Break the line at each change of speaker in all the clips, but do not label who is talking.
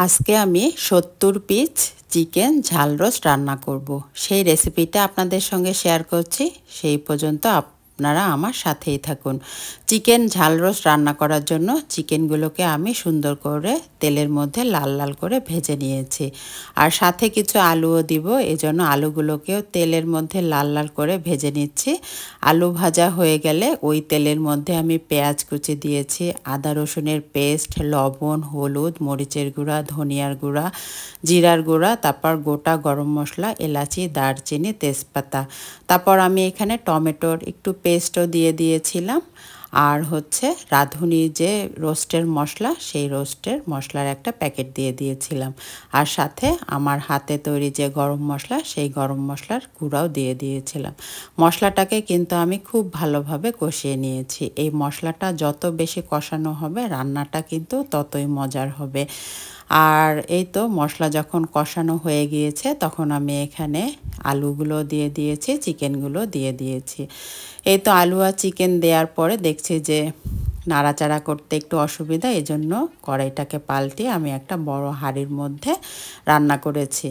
আজকে আমি ৭০ piece chicken ঝাল রোস্ট রান্না করব। সেই রেসিপিটা আপনাদের সঙ্গে শেয়ার করছি। সেই পর্যন্ত আপনারা আমার সাথেই থাকুন। চিকেন ঝাল রোস্ট রান্না করার জন্য চিকেনগুলোকে আমি সুন্দর করে তেলের মধ্যে লাল লাল করে ভেজে নিয়েছি। আর সাথে কিছু আলুও দিব, এজন্য আলুগুলোকেও তেলের মধ্যে লাল লাল করে ভেজে নিচ্ছি। আলু ভাজা হয়ে গেলে ওই তেলের মধ্যে আমি পেঁয়াজ কুচি দিয়েছি, আদা রসুনের পেস্ট, লবণ, হলুদ, মরিচের গুঁড়া, ধনিয়ার গুঁড়া, জিরার গুঁড়া, তারপর গোটা গরম মশলা, এলাচি, দারচিনি, তেজপাতা। তারপর আমি এখানে টমেটোর একটু পেস্টও দিয়ে দিয়েছিলাম। আর হচ্ছে রাঁধুনি যে রোস্টের মশলা, সেই রোস্টের মশলার একটা প্যাকেট দিয়ে দিয়েছিলাম। আর সাথে আমার হাতে তৈরি যে গরম মশলা, সেই গরম মশলার গুঁড়াও দিয়ে দিয়েছিলাম। মশলাটাকে কিন্তু আমি খুব ভালোভাবে কষিয়ে নিয়েছি। এই মশলাটা যত বেশি কষানো হবে রান্নাটা কিন্তু ততই মজার হবে। আর এই তো মশলা যখন কষানো হয়ে গিয়েছে তখন আমি এখানে আলুগুলো দিয়ে দিয়েছি, চিকেনগুলো দিয়ে দিয়েছি। এই তো আলু আর চিকেন দেওয়ার পরে দেখছি যে নাড়াচাড়া করতে একটু অসুবিধা, এজন্য কড়াইটাকে পাল্টিয়ে আমি একটা বড় হাঁড়ির মধ্যে রান্না করেছি।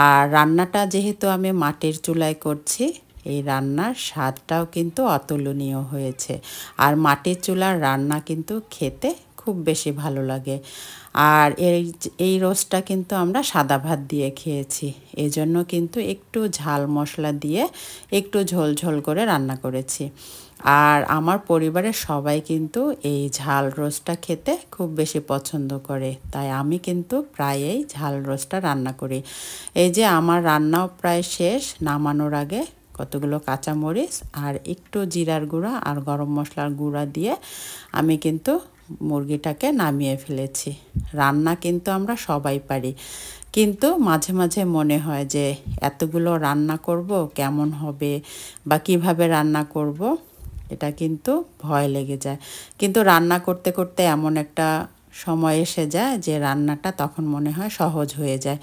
আর রান্নাটা যেহেতু আমি মাটির চুলায় করছি, এই রান্নার স্বাদটাও কিন্তু অতুলনীয় হয়েছে। আর মাটির চুলার রান্না কিন্তু খেতে খুব বেশি ভালো লাগে। আর এই রোস্টটা কিন্তু আমরা সাদা ভাত দিয়ে খেয়েছি, এজন্য কিন্তু একটু ঝাল মশলা দিয়ে একটু ঝোল ঝোল করে রান্না করেছি। আর আমার পরিবারের সবাই কিন্তু এই ঝাল রোস্টটা খেতে খুব বেশি পছন্দ করে, তাই আমি কিন্তু প্রায়ই ঝাল রোস্টটা রান্না করি। এই যে আমার রান্নাও প্রায় শেষ। নামানোর আগে কতগুলো কাঁচামরিচ আর একটু জিরার গুঁড়া আর গরম মশলার গুঁড়া দিয়ে আমি কিন্তু মুরগিটাকে নামিয়ে ফেলেছি। রান্না কিন্তু আমরা সবাই পারি, কিন্তু মাঝে মাঝে মনে হয় যে এতগুলো রান্না করব কেমন হবে বা কিভাবে রান্না করব, এটা কিন্তু ভয় লেগে যায়। কিন্তু রান্না করতে করতে এমন একটা সময় এসে যায় যে রান্নাটা তখন মনে হয় সহজ হয়ে যায়।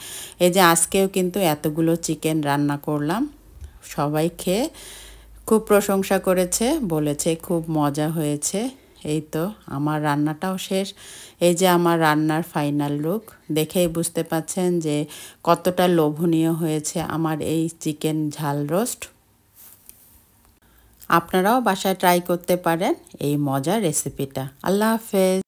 এই যে আজকেও কিন্তু এতগুলো চিকেন রান্না করলাম, সবাই খেয়ে খুব প্রশংসা করেছে, বলেছে খুব মজা হয়েছে। এই তো আমার রান্নাটাও শেষ। এই যে আমার রান্নার ফাইনাল লুক দেখেই বুঝতে পাচ্ছেন যে কতটা লোভনীয় হয়েছে আমার এই চিকেন ঝাল রোস্ট। আপনারাও বাসায় ট্রাই করতে পারেন এই মজার রেসিপিটা। আল্লাহ হাফেজ।